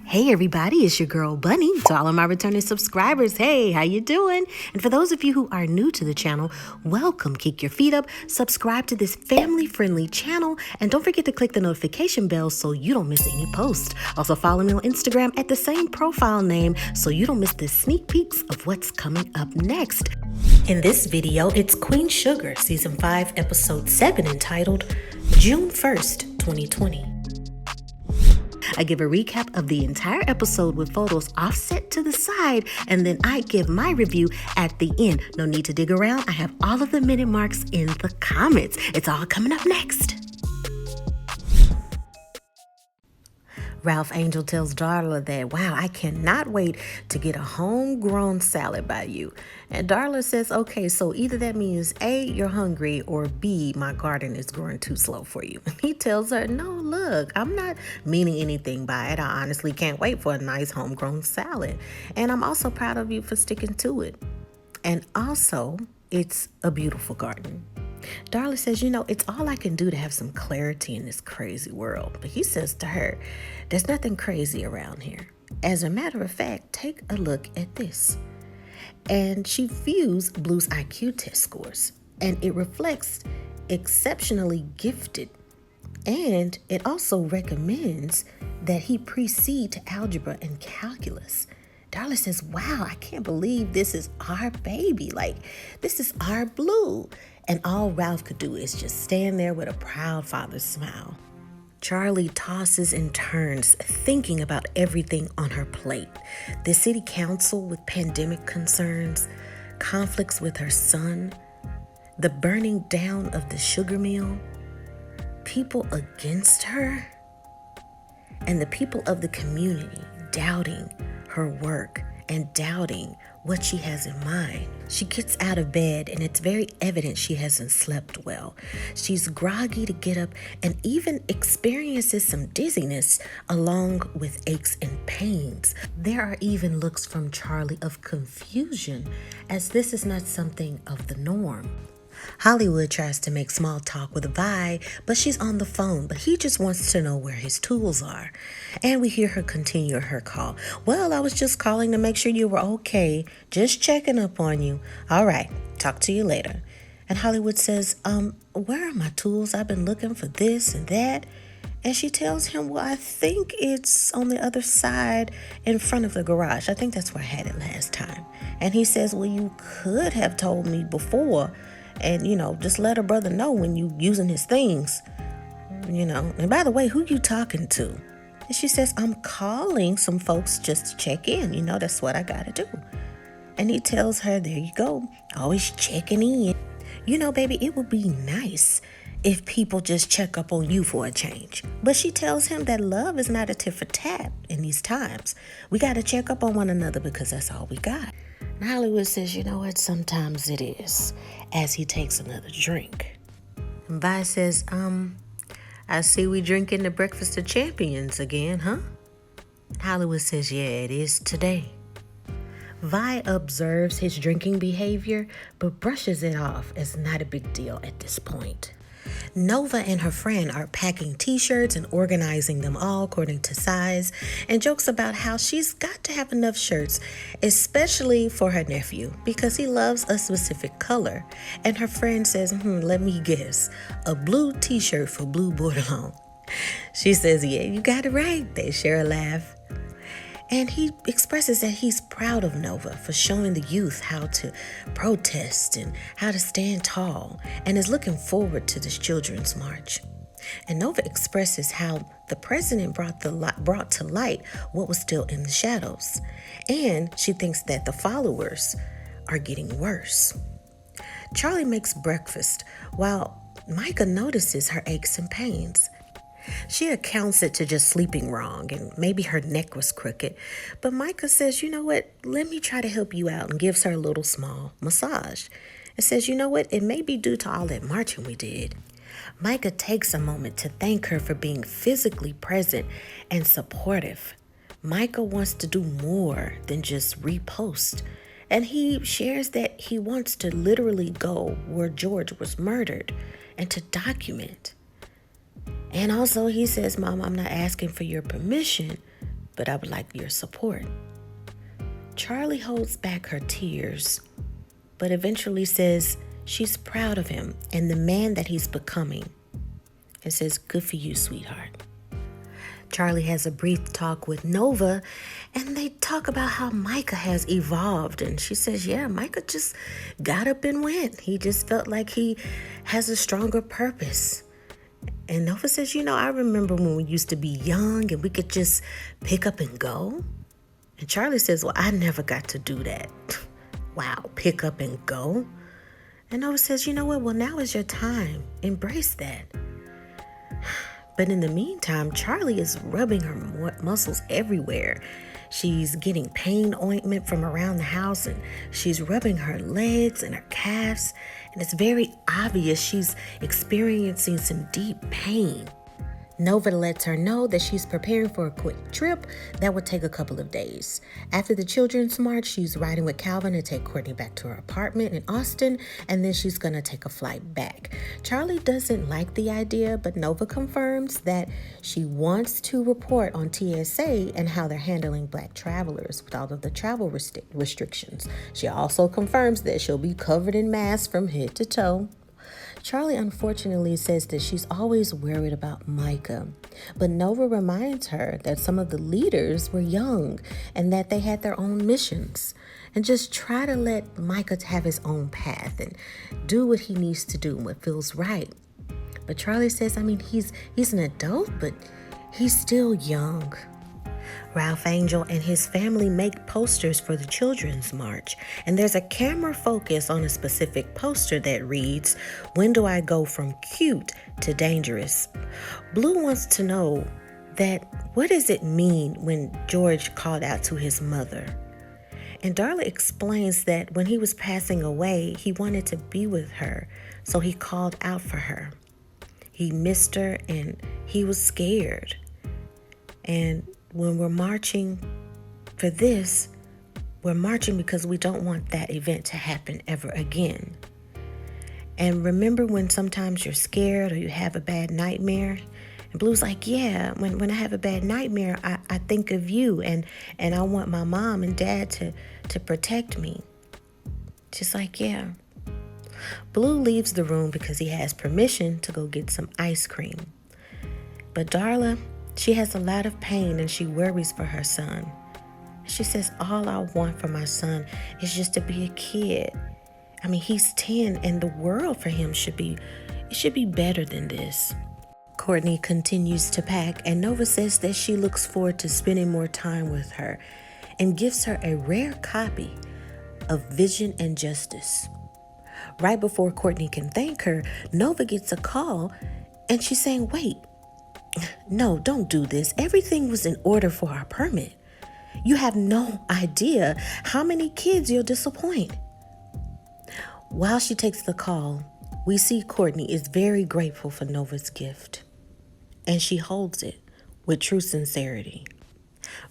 Hey everybody, it's your girl Bunny. To all of my returning subscribers, hey, how you doing? And for those of you who are new to the channel, welcome. Kick your feet up, subscribe to this family-friendly channel, and don't forget to click the notification bell so you don't miss any posts. Also follow me on Instagram at the same profile name so you don't miss the sneak peeks of what's coming up next. In this video, it's Queen Sugar, Season 5, Episode 7, entitled June 1st, 2020. I give a recap of the entire episode with photos offset to the side, and then I give my review at the end. No need to dig around. I have all of the minute marks in the comments. It's all coming up next. Ralph Angel tells Darla that, wow, I cannot wait to get a homegrown salad by you. And Darla says, okay, so either that means A, you're hungry, or B, my garden is growing too slow for you. He tells her, no, look, I'm not meaning anything by it. I honestly can't wait for a nice homegrown salad. And I'm also proud of you for sticking to it. And also, it's a beautiful garden. Darla says, it's all I can do to have some clarity in this crazy world. But he says to her, there's nothing crazy around here. As a matter of fact, take a look at this. And she views Blue's IQ test scores, and it reflects exceptionally gifted. And it also recommends that he proceed to algebra and calculus. Darla says, wow, I can't believe this is our baby. Like, this is our Blue. And all Ralph could do is just stand there with a proud father's smile. Charlie tosses and turns, thinking about everything on her plate. The city council with pandemic concerns, conflicts with her son, the burning down of the sugar mill, people against her, and the people of the community doubting her work and doubting what she has in mind. She gets out of bed and it's very evident she hasn't slept well. She's groggy to get up and even experiences some dizziness along with aches and pains. There are even looks from Charlie of confusion, as this is not something of the norm. Hollywood tries to make small talk with Vi, but she's on the phone, but he just wants to know where his tools are. And we hear her continue her call. Well, I was just calling to make sure you were okay. Just checking up on you. All right, talk to you later. And Hollywood says, where are my tools? I've been looking for this and that. And she tells him, well, I think it's on the other side in front of the garage. I think that's where I had it last time. And he says, well, you could have told me before. And, just let her brother know when you using his things, And by the way, who you talking to? And she says, I'm calling some folks just to check in. That's what I got to do. And he tells her, there you go, always checking in. Baby, it would be nice if people just check up on you for a change. But she tells him that love is not a tit for tat in these times. We got to check up on one another because that's all we got. And Hollywood says, you know what, sometimes it is, as he takes another drink. And Vi says, I see we drinking the breakfast of champions again, huh? And Hollywood says, yeah, it is today. Vi observes his drinking behavior, but brushes it off as not a big deal at this point. Nova and her friend are packing t-shirts and organizing them all according to size, and jokes about how she's got to have enough shirts, especially for her nephew, because he loves a specific color. And her friend says, let me guess, a blue t-shirt for Blue Bordelon. She says, yeah, you got it right. They share a laugh. And he expresses that he's proud of Nova for showing the youth how to protest and how to stand tall, and is looking forward to this children's march. And Nova expresses how the president brought to light what was still in the shadows. And she thinks that the followers are getting worse. Charlie makes breakfast while Micah notices her aches and pains. She accounts it to just sleeping wrong and maybe her neck was crooked. But Micah says, you know what, let me try to help you out, and gives her a little small massage. And says, you know what, it may be due to all that marching we did. Micah takes a moment to thank her for being physically present and supportive. Micah wants to do more than just repost. And he shares that he wants to literally go where George was murdered and to document. And also he says, Mom, I'm not asking for your permission, but I would like your support. Charlie holds back her tears, but eventually says she's proud of him and the man that he's becoming, and says, good for you, sweetheart. Charlie has a brief talk with Nova, and they talk about how Micah has evolved. And she says, yeah, Micah just got up and went. He just felt like he has a stronger purpose. And Nova says, I remember when we used to be young and we could just pick up and go. And Charlie says, well, I never got to do that. Wow, pick up and go. And Nova says, you know what? Well, now is your time. Embrace that. But in the meantime, Charlie is rubbing her muscles everywhere. She's getting pain ointment from around the house, and she's rubbing her legs and her calves. And it's very obvious she's experiencing some deep pain. Nova lets her know that she's preparing for a quick trip that would take a couple of days. After the children's march, she's riding with Calvin to take Courtney back to her apartment in Austin, and then she's going to take a flight back. Charlie doesn't like the idea, but Nova confirms that she wants to report on TSA and how they're handling Black travelers with all of the travel restrictions. She also confirms that she'll be covered in masks from head to toe. Charlie unfortunately says that she's always worried about Micah, but Nova reminds her that some of the leaders were young and that they had their own missions, and just try to let Micah have his own path and do what he needs to do and what feels right. But Charlie says, he's an adult, but he's still young. Ralph Angel and his family make posters for the children's march, and there's a camera focus on a specific poster that reads, when do I go from cute to dangerous? Blue wants to know that what does it mean when George called out to his mother? And Darla explains that when he was passing away, he wanted to be with her, so he called out for her. He missed her and he was scared. And when we're marching for this, we're marching because we don't want that event to happen ever again. And remember when sometimes you're scared or you have a bad nightmare? And Blue's like, yeah, when I have a bad nightmare, I think of you and I want my mom and dad to protect me. She's like, yeah. Blue leaves the room because he has permission to go get some ice cream. But Darla, she has a lot of pain and she worries for her son. She says, all I want for my son is just to be a kid. He's 10 and the world for him should be better than this. Courtney continues to pack, and Nova says that she looks forward to spending more time with her and gives her a rare copy of Vision and Justice. Right before Courtney can thank her, Nova gets a call and she's saying, wait, no, don't do this. Everything was in order for our permit. You have no idea how many kids you'll disappoint. While she takes the call, we see Courtney is very grateful for Nova's gift, and she holds it with true sincerity.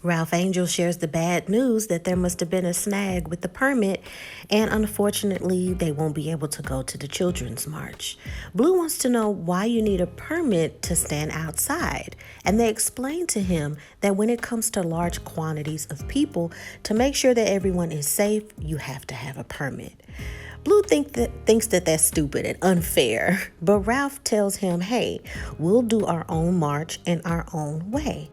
Ralph Angel shares the bad news that there must have been a snag with the permit, and unfortunately, they won't be able to go to the children's march. Blue wants to know why you need a permit to stand outside, and they explain to him that when it comes to large quantities of people, to make sure that everyone is safe, you have to have a permit. Blue thinks that that's stupid and unfair, but Ralph tells him, hey, we'll do our own march in our own way.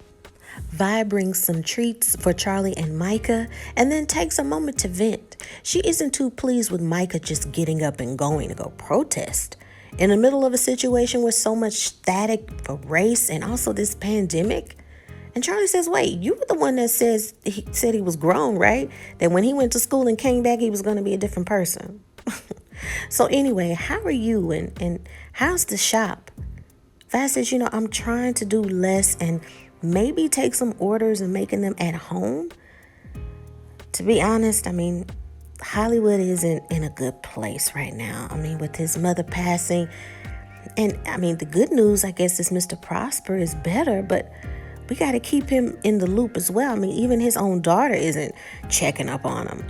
Vi brings some treats for Charlie and Micah and then takes a moment to vent. She isn't too pleased with Micah just getting up and going to go protest. In the middle of a situation with so much static for race and also this pandemic. And Charlie says, wait, you were the one that said he was grown, right? That when he went to school and came back, he was going to be a different person. So anyway, how are you and how's the shop? Vi says, I'm trying to do less and maybe take some orders and making them at home. To be honest, Hollywood isn't in a good place right now. With his mother passing. And the good news, I guess, is Mr. Prosper is better, but we got to keep him in the loop as well. Even his own daughter isn't checking up on him.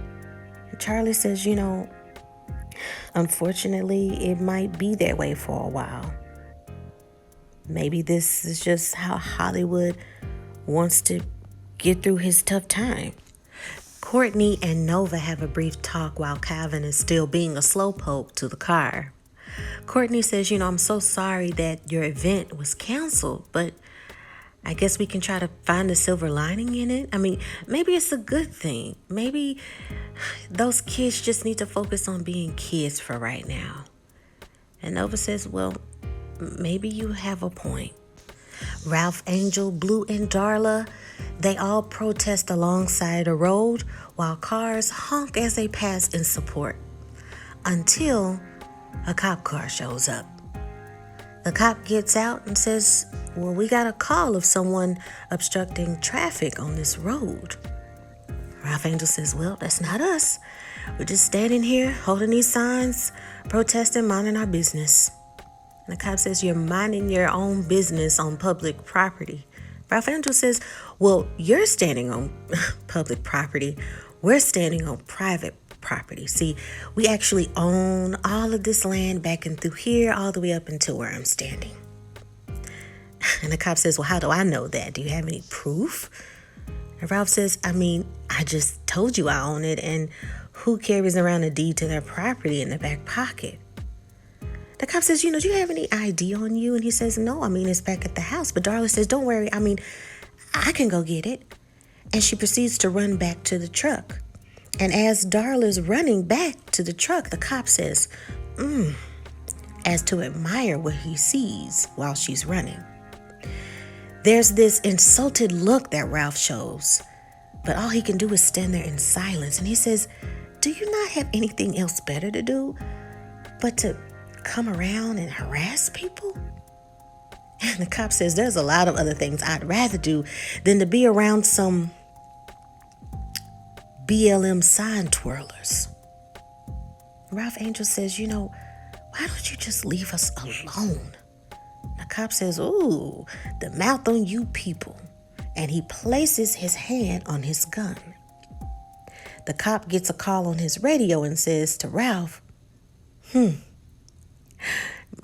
And Charlie says, unfortunately, it might be that way for a while. Maybe this is just how Hollywood wants to get through his tough time. Courtney and Nova have a brief talk while Calvin is still being a slowpoke to the car. Courtney says, I'm so sorry that your event was canceled, but I guess we can try to find a silver lining in it. I mean, maybe it's a good thing. Maybe those kids just need to focus on being kids for right now. And Nova says, well, maybe you have a point. Ralph, Angel, Blue, and Darla, they all protest alongside the road while cars honk as they pass in support until a cop car shows up. The cop gets out and says, well, we got a call of someone obstructing traffic on this road. Ralph Angel says, well, that's not us. We're just standing here holding these signs, protesting, minding our business. And the cop says, you're minding your own business on public property. Ralph Angel says, well, you're standing on public property. We're standing on private property. See, we actually own all of this land back and through here, all the way up until where I'm standing. And the cop says, well, how do I know that? Do you have any proof? And Ralph says, I just told you I own it, and who carries around a deed to their property in their back pocket? The cop says, do you have any ID on you? And he says, no, it's back at the house. But Darla says, don't worry, I can go get it. And she proceeds to run back to the truck. And as Darla's running back to the truck, the cop says, as to admire what he sees while she's running. There's this insulted look that Ralph shows, but all he can do is stand there in silence. And he says, do you not have anything else better to do but to come around and harass people? And the cop says, there's a lot of other things I'd rather do than to be around some BLM sign twirlers. Ralph Angel says, why don't you just leave us alone? The cop says, ooh, the mouth on you people. And he places his hand on his gun. The cop gets a call on his radio and says to Ralph,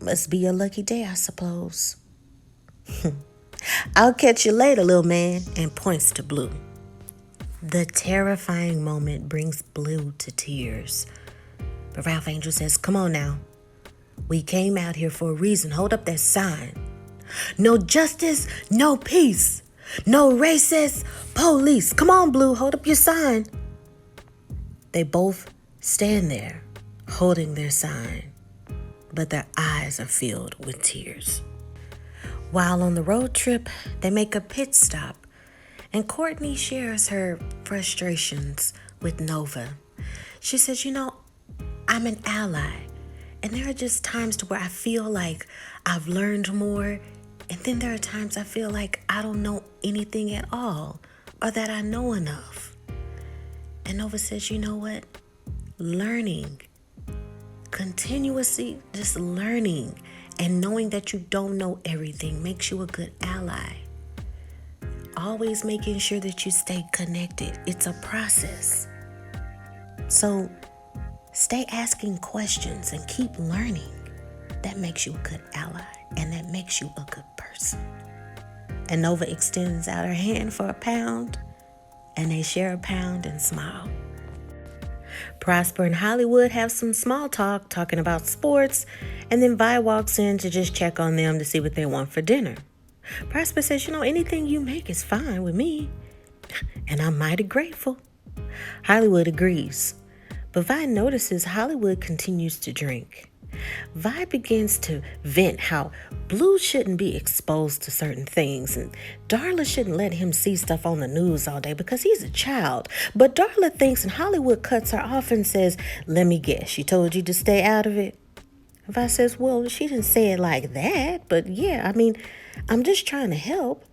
must be a lucky day, I suppose. I'll catch you later, little man, and points to Blue. The terrifying moment brings Blue to tears. But Ralph Angel says, come on now. We came out here for a reason. Hold up that sign. No justice, no peace. No racist police. Come on, Blue, hold up your sign. They both stand there holding their sign, but their eyes are filled with tears. While on the road trip, they make a pit stop, and Courtney shares her frustrations with Nova. She says, I'm an ally, and there are just times to where I feel like I've learned more, and then there are times I feel like I don't know anything at all, or that I know enough. And Nova says, you know what? Learning, continuously just learning and knowing that you don't know everything makes you a good ally. Always making sure that you stay connected. It's a process. So stay asking questions and keep learning. That makes you a good ally, and that makes you a good person. And Nova extends out her hand for a pound, and they share a pound and smile. Prosper and Hollywood have some small talk, talking about sports, and then Vi walks in to just check on them to see what they want for dinner. Prosper says, anything you make is fine with me, and I'm mighty grateful. Hollywood agrees, but Vi notices Hollywood continues to drink. Vi begins to vent how Blue shouldn't be exposed to certain things, and Darla shouldn't let him see stuff on the news all day because he's a child. But Darla thinks, and Hollywood cuts her off and says, let me guess, she told you to stay out of it? Vi says, well, she didn't say it like that, but yeah, I'm just trying to help.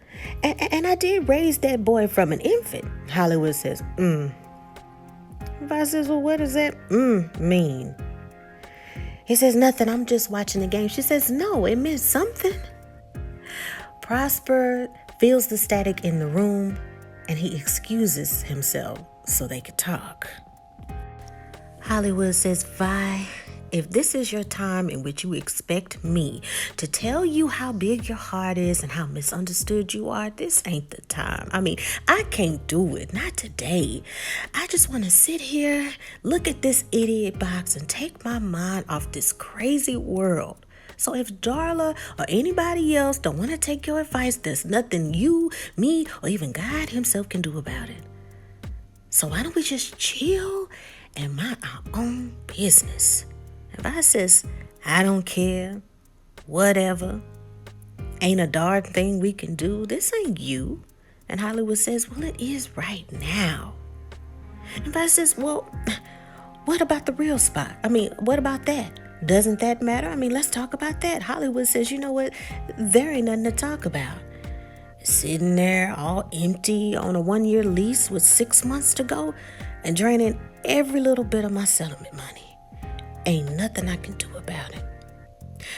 And I did raise that boy from an infant. Hollywood says, Vi says, well, what does that mean? He says, nothing, I'm just watching the game. She says, no, it meant something. Prosper feels the static in the room, and he excuses himself so they could talk. Hollywood says, Vi, if this is your time in which you expect me to tell you how big your heart is and how misunderstood you are, this ain't the time. I mean, I can't do it. Not today. I just want to sit here, look at this idiot box, and take my mind off this crazy world. So if Darla or anybody else don't want to take your advice, there's nothing you, me, or even God himself can do about it. So why don't we just chill and mind our own business? If I says, I don't care, whatever, ain't a darn thing we can do, this ain't you. And Hollywood says, well, it is right now. And if I says, well, what about the real spot? I mean, what about that? Doesn't that matter? I mean, let's talk about that. Hollywood says, you know what? There ain't nothing to talk about. Sitting there all empty on a 1-year lease with 6 months to go and draining every little bit of my settlement money. Ain't nothing I can do about it.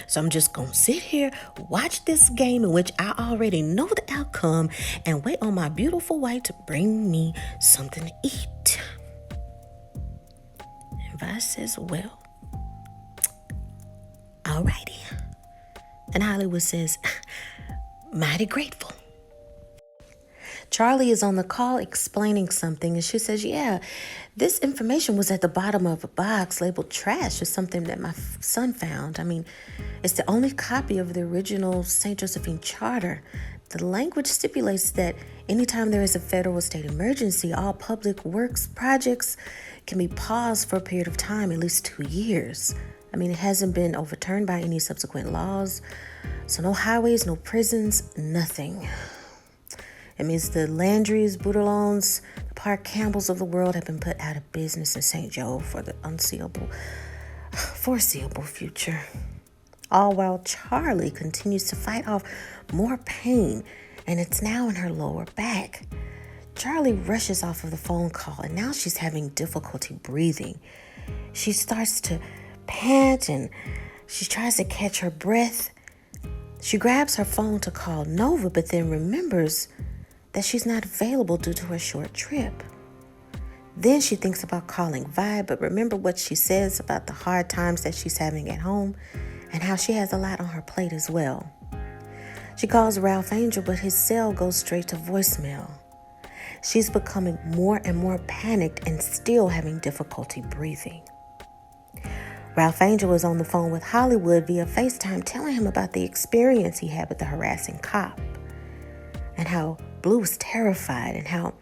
So I'm just going to sit here, watch this game in which I already know the outcome, and wait on my beautiful wife to bring me something to eat. And Vice says, well, alrighty. And Hollywood says, mighty grateful. Charlie is on the call explaining something, and she says, yeah, this information was at the bottom of a box labeled trash or something that my son found. I mean, it's the only copy of the original St. Josephine Charter. The language stipulates that anytime there is a federal or state emergency, all public works projects can be paused for a period of time, at least 2 years. I mean, it hasn't been overturned by any subsequent laws. So no highways, no prisons, nothing. It means the Landrys, Boudalones, the Park Campbells of the world have been put out of business in St. Joe for the foreseeable future. All while Charlie continues to fight off more pain, and it's now in her lower back. Charlie rushes off of the phone call, and now she's having difficulty breathing. She starts to pant, and she tries to catch her breath. She grabs her phone to call Nova, but then remembers that she's not available due to her short trip. Then she thinks about calling Vi, but remember what she says about the hard times that she's having at home and how she has a lot on her plate as well. She calls Ralph Angel, but his cell goes straight to voicemail. She's becoming more and more panicked and still having difficulty breathing. Ralph Angel is on the phone with Hollywood via FaceTime, telling him about the experience he had with the harassing cop and how Blue was terrified and how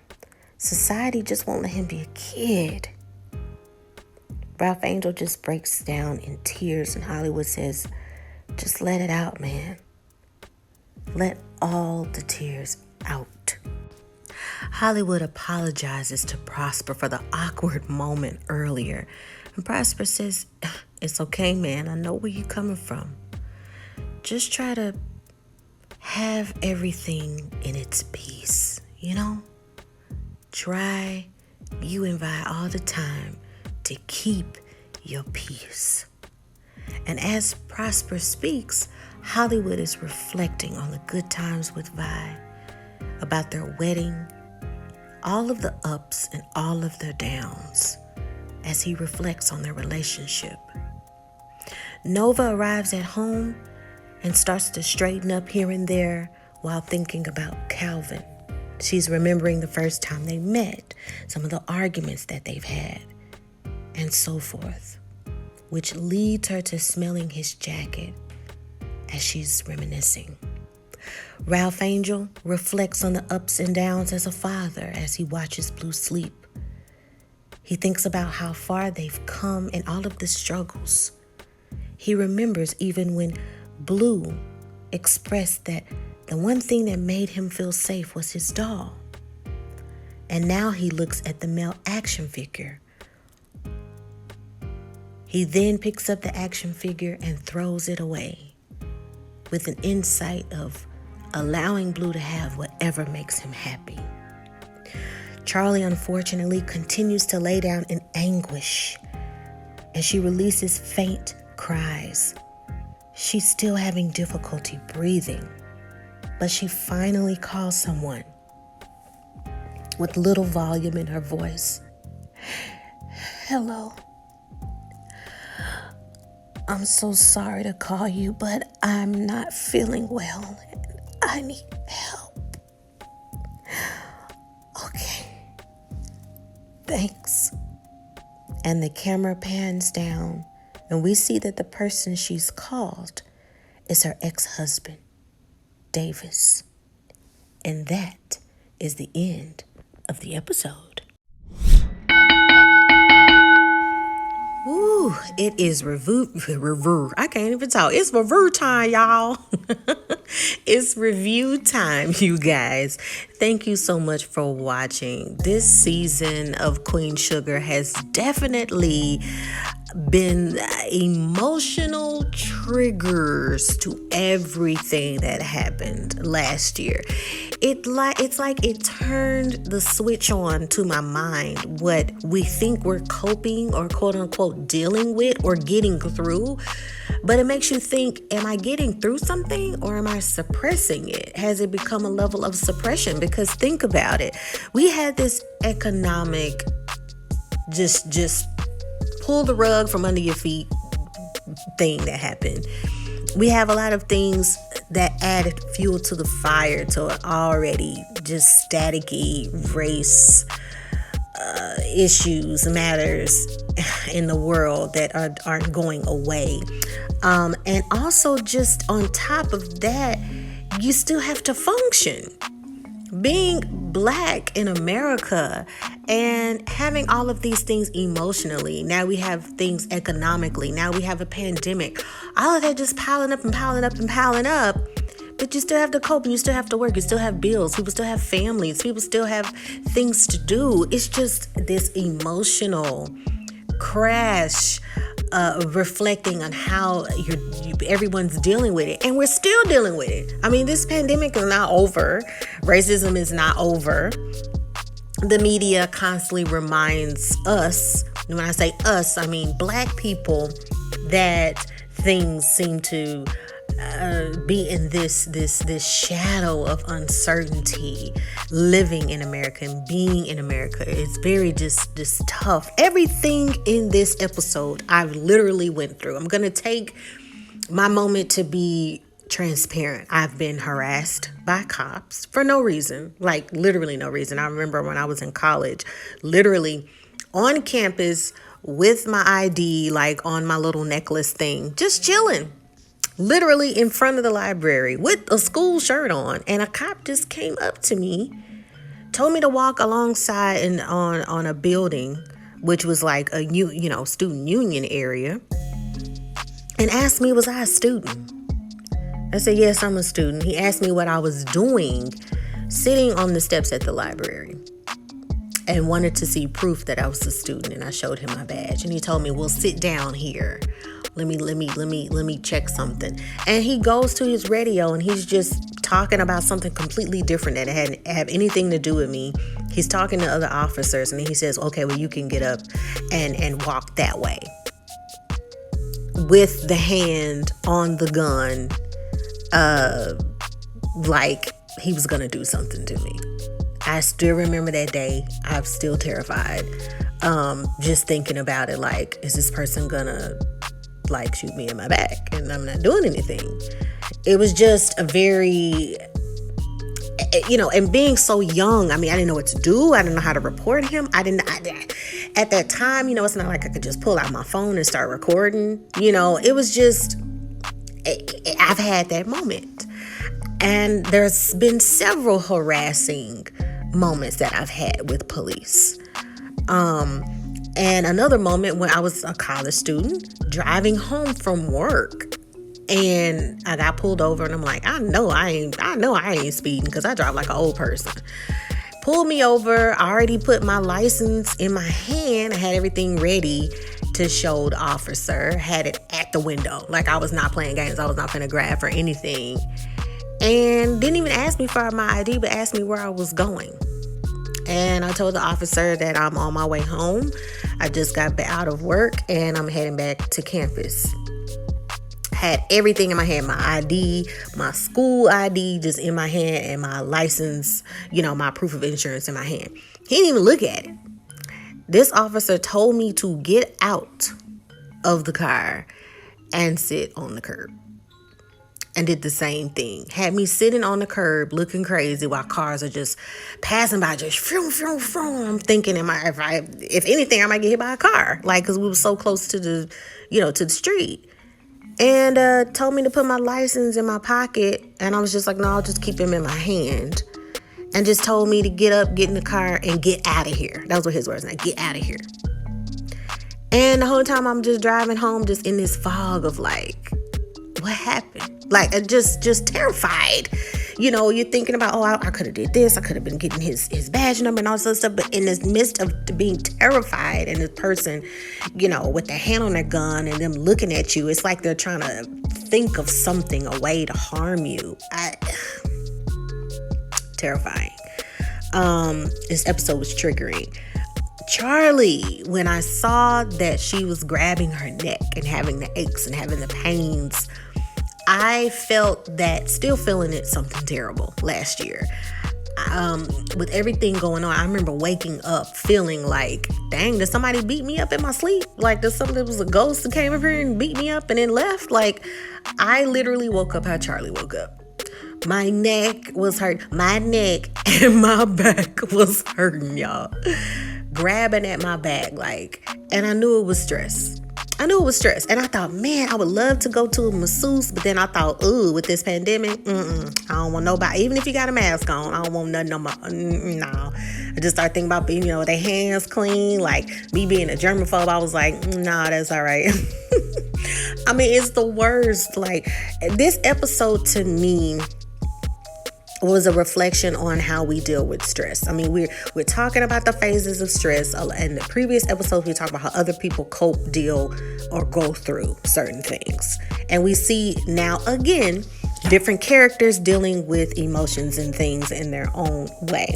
society just won't let him be a kid. Ralph Angel just breaks down in tears, and Hollywood says, just let it out, man. Let all the tears out. Hollywood apologizes to Prosper for the awkward moment earlier. And Prosper says, it's okay, man. I know where you're coming from. Just try to have everything in its peace, you know? Try, you and Vi all the time, to keep your peace. And as Prosper speaks, Hollywood is reflecting on the good times with Vi, about their wedding, all of the ups and all of their downs, as he reflects on their relationship. Nova arrives at home and starts to straighten up here and there while thinking about Calvin. She's remembering the first time they met, some of the arguments that they've had, and so forth, which leads her to smelling his jacket as she's reminiscing. Ralph Angel reflects on the ups and downs as a father as he watches Blue sleep. He thinks about how far they've come and all of the struggles. He remembers even when Blue expressed that the one thing that made him feel safe was his doll. And now he looks at the male action figure. He then picks up the action figure and throws it away with an insight of allowing Blue to have whatever makes him happy. Charlie, unfortunately, continues to lay down in anguish as she releases faint cries. She's still having difficulty breathing, but she finally calls someone with little volume in her voice. Hello. I'm so sorry to call you, but I'm not feeling well. I need help. Okay. Thanks. And the camera pans down, and we see that the person she's called is her ex-husband, Davis. And that is the end of the episode. Ooh, it is review. I can't even talk. It's review time, y'all. It's review time, you guys. Thank you so much for watching. This season of Queen Sugar has definitely been emotional triggers to everything that happened last year. It's like it turned the switch on to my mind what we think we're coping or quote unquote dealing with or getting through. But it makes you think, am I getting through something or am I suppressing it? Has it become a level of suppression? Because think about it. We had this economic just pull the rug from under your feet thing that happened. We have a lot of things that added fuel to the fire to an already just staticky race issues, matters in the world that aren't going away. And also just on top of that, you still have to function. Being Black in America and having all of these things emotionally. Now we have things economically. Now we have a pandemic. All of that just piling up and piling up and piling up. But you still have to cope and you still have to work. You still have bills. People still have families. People still have things to do. It's just this emotional crash reflecting on how everyone's dealing with it. And we're still dealing with it. I mean, this pandemic is not over. Racism is not over. The media constantly reminds us, when I say us, I mean Black people, that things seem to be in this shadow of uncertainty. Living in America and being in America is very just tough. Everything in this episode I've literally went through. I'm gonna take my moment to be transparent. I've been harassed by cops for no reason, like literally no reason. I remember when I was in college, literally on campus with my ID, like on my little necklace thing, just chilling. Literally in front of the library with a school shirt on, and a cop just came up to me, told me to walk alongside and on a building, which was like a student union area, and asked me, was I a student? I said, yes, I'm a student. He asked me what I was doing sitting on the steps at the library and wanted to see proof that I was a student, and I showed him my badge, and he told me, well, sit down here. Let me check something. And he goes to his radio and he's just talking about something completely different that hadn't have anything to do with me. He's talking to other officers and he says, okay, well, you can get up and walk that way. With the hand on the gun, like he was gonna do something to me. I still remember that day. I'm still terrified. Just thinking about it, like, is this person gonna like shoot me in my back? And I'm not doing anything. It was just a very, and being so young, I mean, I didn't know what to do. I didn't know how to report him. At that time, it's not like I could just pull out my phone and start recording. It was just, I've had that moment. And there's been several harassing moments that I've had with police. And another moment when I was a college student driving home from work, and I got pulled over, and I'm like, I know I ain't speeding because I drive like an old person. Pulled me over. I already put my license in my hand. I had everything ready to show the officer. Had it at the window. Like I was not playing games. I was not finna grab for anything. And didn't even ask me for my ID, but asked me where I was going. And I told the officer that I'm on my way home. I just got out of work and I'm heading back to campus. Had everything in my hand, my ID, my school ID just in my hand, and my license, my proof of insurance in my hand. He didn't even look at it. This officer told me to get out of the car and sit on the curb. And did the same thing. Had me sitting on the curb looking crazy while cars are just passing by, just vroom, vroom, vroom. I'm thinking, if anything, I might get hit by a car. Like, because we were so close to the street. And told me to put my license in my pocket. And I was just like, no, I'll just keep him in my hand. And just told me to get up, get in the car, and get out of here. That was what his words were. Get out of here. And the whole time I'm just driving home, just in this fog of like, what happened? Like, just terrified. You're thinking about, I could have did this. I could have been getting his badge number and all this other stuff. But in this midst of being terrified and this person, with their hand on their gun and them looking at you, it's like they're trying to think of something, a way to harm you. Terrifying. This episode was triggering. Charlie, when I saw that she was grabbing her neck and having the aches and having the pains, I felt that, still feeling it, something terrible last year. With everything going on, I remember waking up feeling like, dang, did somebody beat me up in my sleep? Like, there was a ghost that came over here and beat me up and then left? Like, I literally woke up how Charlie woke up. My neck was hurt. My neck and my back was hurting, y'all. Grabbing at my back, and I knew it was stress. And I thought, man, I would love to go to a masseuse, but then I thought, with this pandemic, I don't want nobody, even if you got a mask on, I don't want nothing no more. No. I just started thinking about being, their hands clean, like me being a germaphobe. I was like, nah, that's all right. I mean, it's the worst. Like, this episode to me was a reflection on how we deal with stress. I mean, we're talking about the phases of stress. In the previous episodes, we talked about how other people cope, deal, or go through certain things. And we see now, again, different characters dealing with emotions and things in their own way.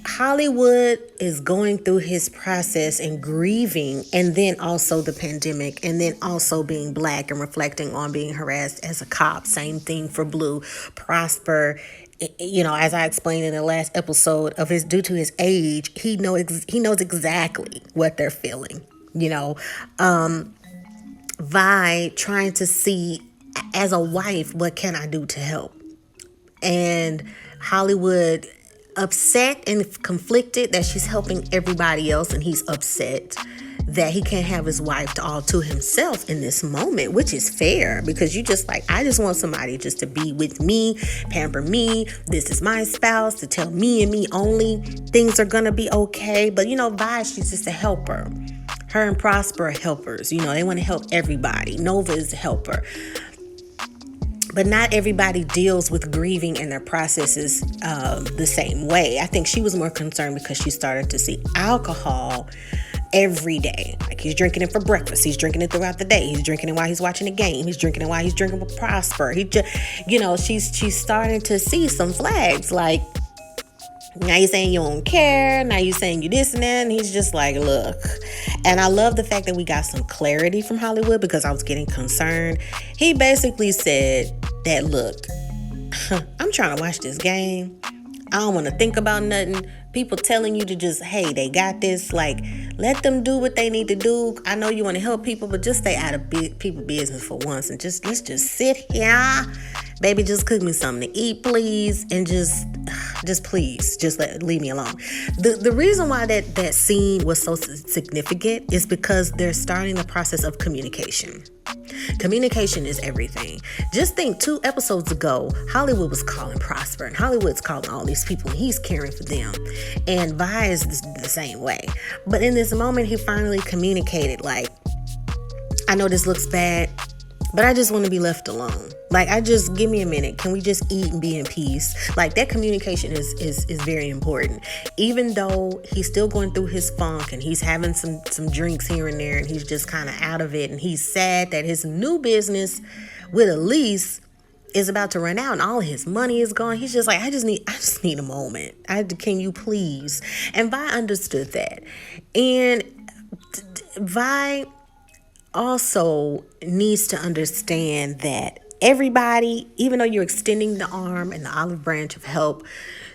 Hollywood is going through his process and grieving, and then also the pandemic, and then also being Black and reflecting on being harassed as a cop. Same thing for Blue. Prosper, as I explained in the last episode, due to his age, he knows exactly what they're feeling. Vi trying to see, as a wife, what can I do to help? And Hollywood upset and conflicted that she's helping everybody else, and he's upset that he can't have his wife all to himself in this moment, which is fair, because I just want somebody just to be with me, pamper me. This is my spouse, to tell me and me only things are gonna be okay. But Vi, she's just a helper. Her and Prosper are helpers. They want to help everybody. Nova is a helper. But not everybody deals with grieving and their processes the same way. I think she was more concerned because she started to see alcohol every day. Like, he's drinking it for breakfast. He's drinking it throughout the day. He's drinking it while he's watching a game. He's drinking it while he's drinking with Prosper. He just, she's starting to see some flags. Like, now you're saying you don't care. Now you're saying you this and that. And he's just like, look. And I love the fact that we got some clarity from Hollywood, because I was getting concerned. He basically said that, look, I'm trying to watch this game. I don't want to think about nothing. People telling you to just, hey, they got this. Like, let them do what they need to do. I know you want to help people, but just stay out of people business for once. And let's just sit here. Baby, just cook me something to eat, please. And just please, leave me alone. The reason why that scene was so significant is because they're starting the process of communication. Communication is everything. Just think, 2 episodes ago, Hollywood was calling Prosper, and Hollywood's calling all these people, and he's caring for them. And Vi is the same way. But in this moment, he finally communicated, like, I know this looks bad, but I just want to be left alone. Like, give me a minute. Can we just eat and be in peace? Like, that communication is very important. Even though he's still going through his funk and he's having some drinks here and there, and he's just kind of out of it, and he's sad that his new business with Elise is about to run out and all his money is gone. He's just like, I just need a moment. Can you please? And Vi understood that. And Vi also needs to understand that everybody, even though you're extending the arm and the olive branch of help,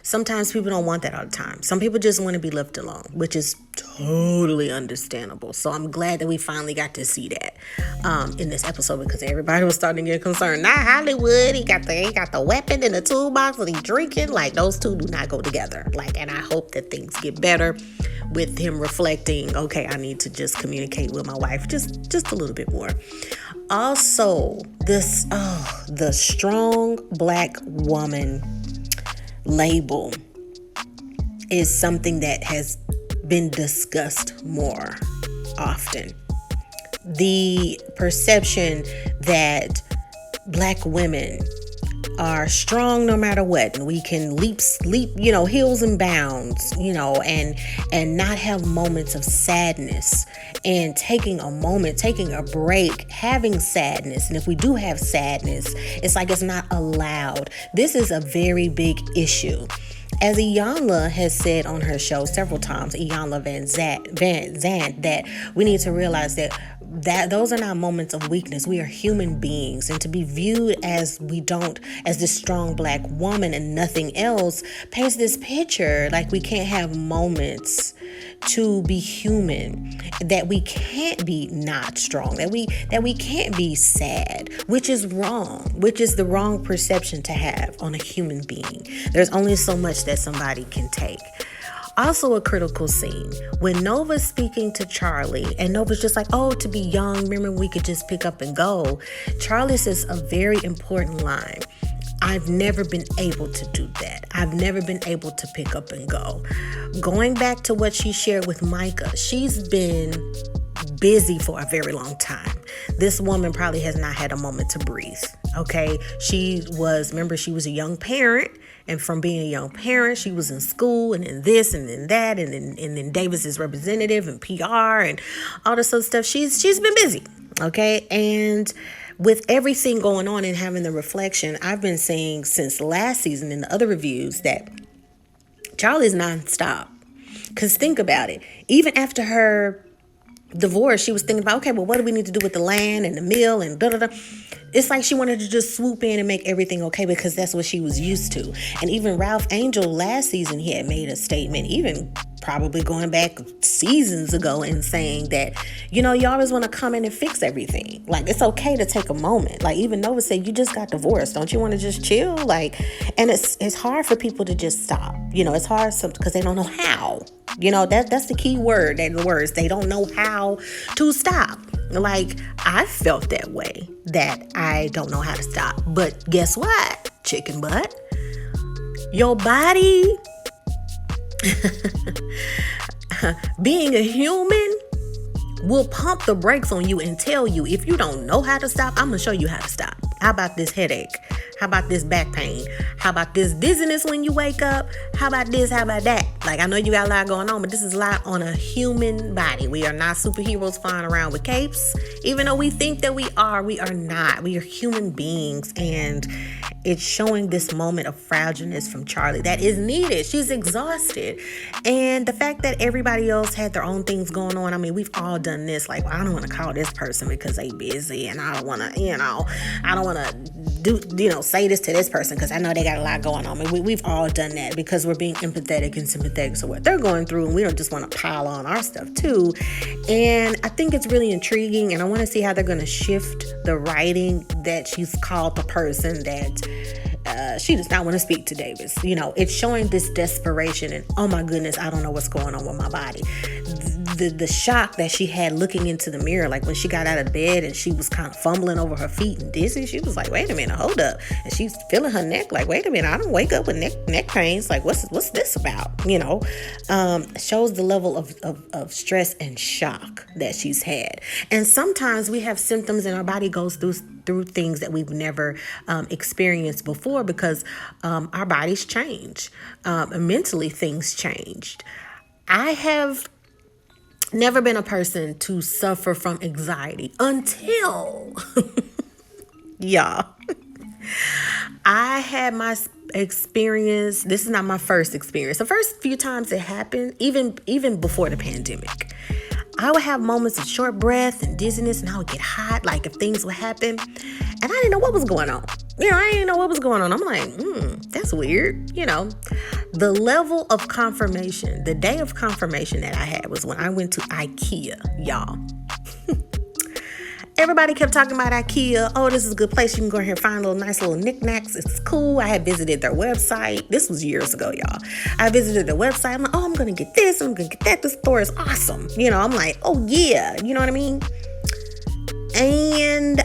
sometimes people don't want that all the time. Some people just want to be left alone, which is totally understandable. So I'm glad that we finally got to see that in this episode, because everybody was starting to get concerned. Not Hollywood. He got the weapon in the toolbox and he's drinking. Like, those two do not go together. Like, and I hope that things get better with him reflecting, okay, I need to just communicate with my wife just a little bit more. Also, the strong black woman label is something that has been discussed more often. The perception that black women are strong no matter what, and we can leap, hills and bounds, and not have moments of sadness, and taking a break, having sadness. And if we do have sadness, it's like it's not allowed. This is a very big issue. As Iyanla has said on her show several times, Iyanla Van Zandt, that we need to realize that those are not moments of weakness. We are human beings, and to be viewed as this strong black woman and nothing else paints this picture like we can't have moments to be human, that we can't be not strong, that we can't be sad, which is wrong, which is the wrong perception to have on a human being. There's only so much that somebody can take. Also a critical scene when Nova's speaking to Charlie, and Nova's just like, oh, to be young, remember we could just pick up and go. Charlie says a very important line. I've never been able to do that. I've never been able to pick up and go. Going back to what she shared with Micah, she's been busy for a very long time. This woman probably has not had a moment to breathe. Okay. She was a young parent. And from being a young parent, she was in school and in this and in that and then Davis's representative and PR and all this other stuff. She's been busy. Okay. And with everything going on and having the reflection, I've been saying since last season in the other reviews that Charlie's nonstop. Because think about it. Even after her divorce, she was thinking about, okay, well, what do we need to do with the land and the mill and da-da-da. It's like she wanted to just swoop in and make everything okay because that's what she was used to. And even Ralph Angel last season, he had made a statement, even probably going back seasons ago, and saying that, you always want to come in and fix everything. Like, it's okay to take a moment. Like, even Nova said, you just got divorced. Don't you want to just chill? Like, and it's hard for people to just stop. It's hard because they don't know how. That's the key word, the words. They don't know how to stop. Like, I felt that way, that I don't know how to stop. But guess what, chicken butt? Your body, being a human, will pump the brakes on you and tell you, if you don't know how to stop, I'm going to show you how to stop. How about this headache? How about this back pain? How about this dizziness when you wake up? How about this? How about that? Like, I know you got a lot going on, but this is a lot on a human body. We are not superheroes flying around with capes. Even though we think that we are not. We are human beings, and it's showing this moment of fragileness from Charlie that is needed. She's exhausted. And the fact that everybody else had their own things going on, I mean, we've all done this. Like, well, I don't want to call this person because they busy, and I don't want to, say this to this person because I know they got a lot going on. I mean, we've all done that because we're being empathetic and sympathetic to what they're going through, and we don't just want to pile on our stuff too. And I think it's really intriguing, and I want to see how they're going to shift the writing that she's called the person that she does not want to speak to Davis. It's showing this desperation and, oh my goodness, I don't know what's going on with my body. The shock that she had looking into the mirror, like when she got out of bed and she was kind of fumbling over her feet and dizzy, she was like, wait a minute, hold up. And she's feeling her neck, like, wait a minute, I don't wake up with neck pains. Like, what's this about? Shows the level of stress and shock that she's had. And sometimes we have symptoms and our body goes through things that we've never experienced before because our bodies change. Mentally, things changed. I have never been a person to suffer from anxiety until, I had my experience. This is not my first experience. The first few times it happened, even before the pandemic, I would have moments of short breath and dizziness, and I would get hot, like if things would happen, and I didn't know what was going on. I didn't know what was going on. I'm like, that's weird, The level of confirmation, the day of confirmation that I had was when I went to IKEA, y'all. Everybody kept talking about IKEA. Oh, this is a good place. You can go here and find nice little knickknacks. It's cool. I had visited their website. This was years ago, y'all. I visited their website. I'm like, oh, I'm going to get this. I'm going to get that. This store is awesome. I'm like, oh, yeah. You know what I mean? And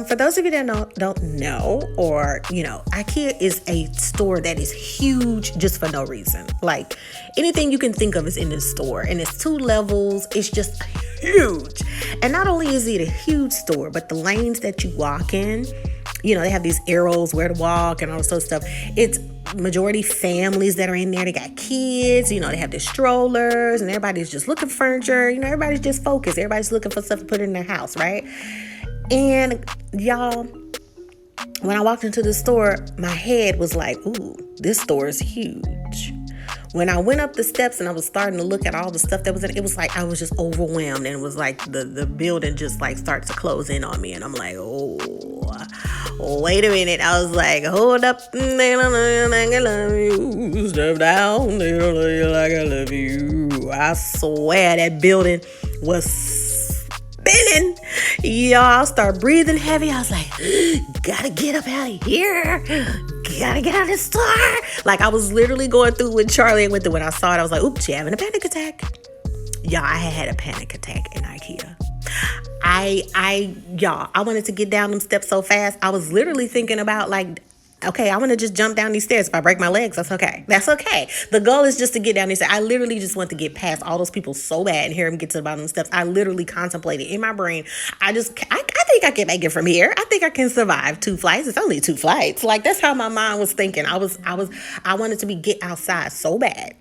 for those of you that don't know, or, IKEA is a store that is huge just for no reason. Like, anything you can think of is in this store. And it's 2 levels. It's just huge. And not only is it a huge store, but the lanes that you walk in, they have these arrows where to walk and all this sort of stuff. It's majority families that are in there. They got kids, they have their strollers, and everybody's just looking for furniture. Everybody's just focused. Everybody's looking for stuff to put in their house, right? And y'all, when I walked into the store, my head was like, ooh, this store is huge. When I went up the steps and I was starting to look at all the stuff that was in it, it was like I was just overwhelmed, and it was like the building just like starts to close in on me, and I'm like, oh, wait a minute. I was like, hold up, they don't know like I love you. Step down, they don't know you like I love you. I swear that building was spinning. Y'all start breathing heavy. I was like, gotta get up out of here. Gotta get out of this store. Like, I was literally going through with Charlie and when I saw it, I was like, oops, she having a panic attack. Y'all, I had a panic attack in IKEA. I wanted to get down them steps so fast. I was literally thinking about like, okay, I want to just jump down these stairs. If I break my legs, that's okay. That's okay. The goal is just to get down these stairs. I literally just want to get past all those people so bad and hear them get to the bottom of the steps. I literally contemplated in my brain. I think I can make it from here. I think I can survive 2 flights. It's only 2 flights. Like, that's how my mind was thinking. I wanted to get outside so bad.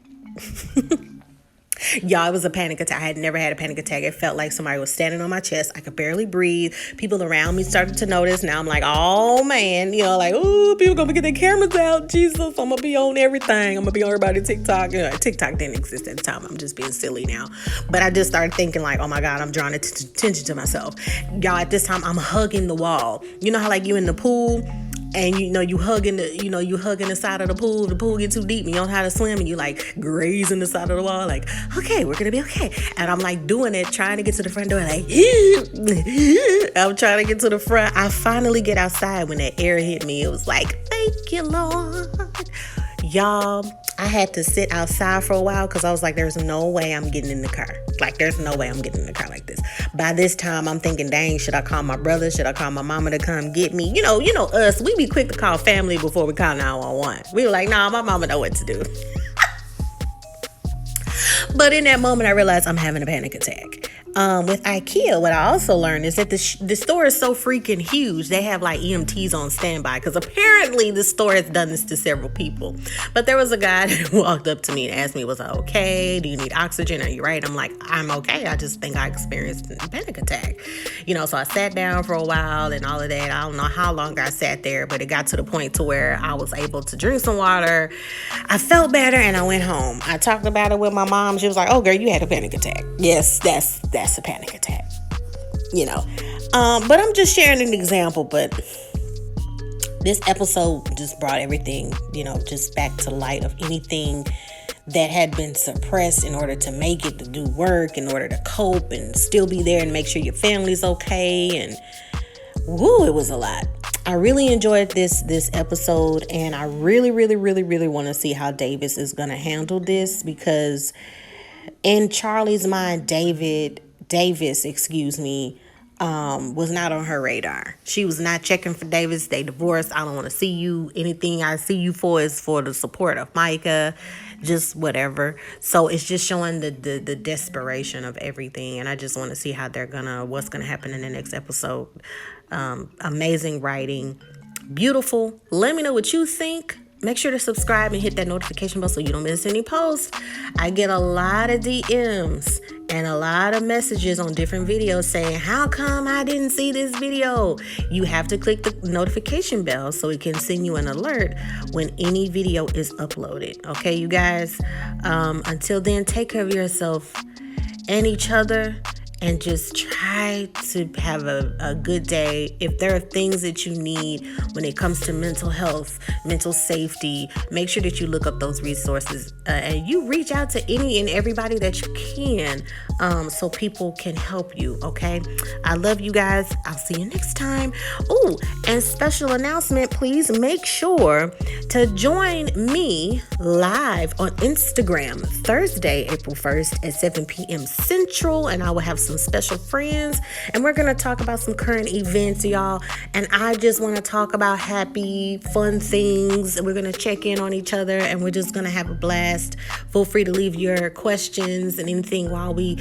Y'all, it was a panic attack. I had never had a panic attack. It felt like somebody was standing on my chest. I could barely breathe. People around me started to notice. Now I'm like, oh man, like, oh, people gonna get their cameras out. Jesus, I'm gonna be on everything. I'm gonna be on everybody's TikTok. TikTok didn't exist at the time. I'm just being silly now. But I just started thinking like, oh my God, I'm drawing attention to myself. Y'all, at this time, I'm hugging the wall. You know how like you in the pool and you hugging the side of the pool get too deep and you don't know how to swim, and you like grazing the side of the wall like, okay, we're gonna be okay. And I'm like doing it, trying to get to the front door, like I'm trying to get to the front. I finally get outside. When that air hit me, it was like, thank you, Lord. Y'all, I had to sit outside for a while because I was like, there's no way I'm getting in the car. Like, there's no way I'm getting in the car like this. By this time, I'm thinking, dang, should I call my brother? Should I call my mama to come get me? You know us. We be quick to call family before we call 911. We were like, nah, my mama know what to do. But in that moment, I realized I'm having a panic attack. With IKEA, what I also learned is that the store is so freaking huge. They have like EMTs on standby because apparently the store has done this to several people. But there was a guy that walked up to me and asked me, was I okay? Do you need oxygen? Are you right? I'm like, I'm okay. I just think I experienced a panic attack. So I sat down for a while and all of that. I don't know how long I sat there, but it got to the point to where I was able to drink some water. I felt better and I went home. I talked about it with my mom. She was like, oh girl, you had a panic attack. Yes, that's a panic attack, but I'm just sharing an example. But this episode just brought everything, just back to light of anything that had been suppressed in order to make it, to do work, in order to cope and still be there and make sure your family's okay. And it was a lot. I really enjoyed this episode, and I really, really, really, really want to see how Davis is going to handle this, because in Charlie's mind, Davis, was not on her radar. She was not checking for Davis. They divorced. I don't want to see you. Anything I see you for is for the support of Micah, just whatever. So it's just showing the desperation of everything. And I just want to see how what's going to happen in the next episode. Amazing writing. Beautiful. Let me know what you think. Make sure to subscribe and hit that notification bell so you don't miss any posts. I get a lot of DMs and a lot of messages on different videos saying, how come I didn't see this video? You have to click the notification bell so it can send you an alert when any video is uploaded. Okay, you guys? Until then, take care of yourself and each other. and just try to have a good day. If there are things that you need when it comes to mental health, mental safety, make sure that you look up those resources and you reach out to any and everybody that you can, so people can help you, okay? I love you guys. I'll see you next time. Oh, and special announcement, please make sure to join me live on Instagram Thursday, April 1st at 7 p.m. Central, and I will have some special friends, and we're going to talk about some current events, y'all, and I just want to talk about happy, fun things. We're going to check in on each other, and we're just going to have a blast. Feel free to leave your questions and anything while we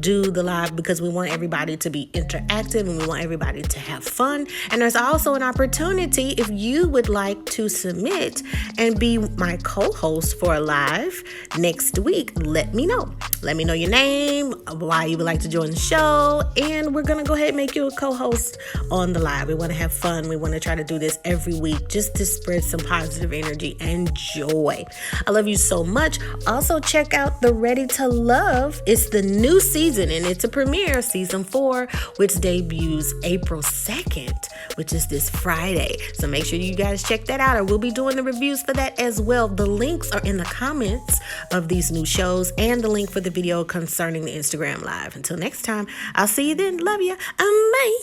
do the live, because we want everybody to be interactive and we want everybody to have fun. And there's also an opportunity, if you would like to submit and be my co-host for a live next week, let me know. Let me know your name, why you would like to join the show, and we're going to go ahead and make you a co-host on the live. We want to have fun. We want to try to do this every week just to spread some positive energy and joy. I love you so much. Also, check out the Ready to Love. It's the new season, and it's a premiere, season 4, which debuts April 2nd, which is this Friday. So make sure you guys check that out, or we'll be doing the reviews for that as well. The links are in the comments of these new shows and the link for the video concerning the Instagram live. Until next time, I'll see you then. Love you. Bye.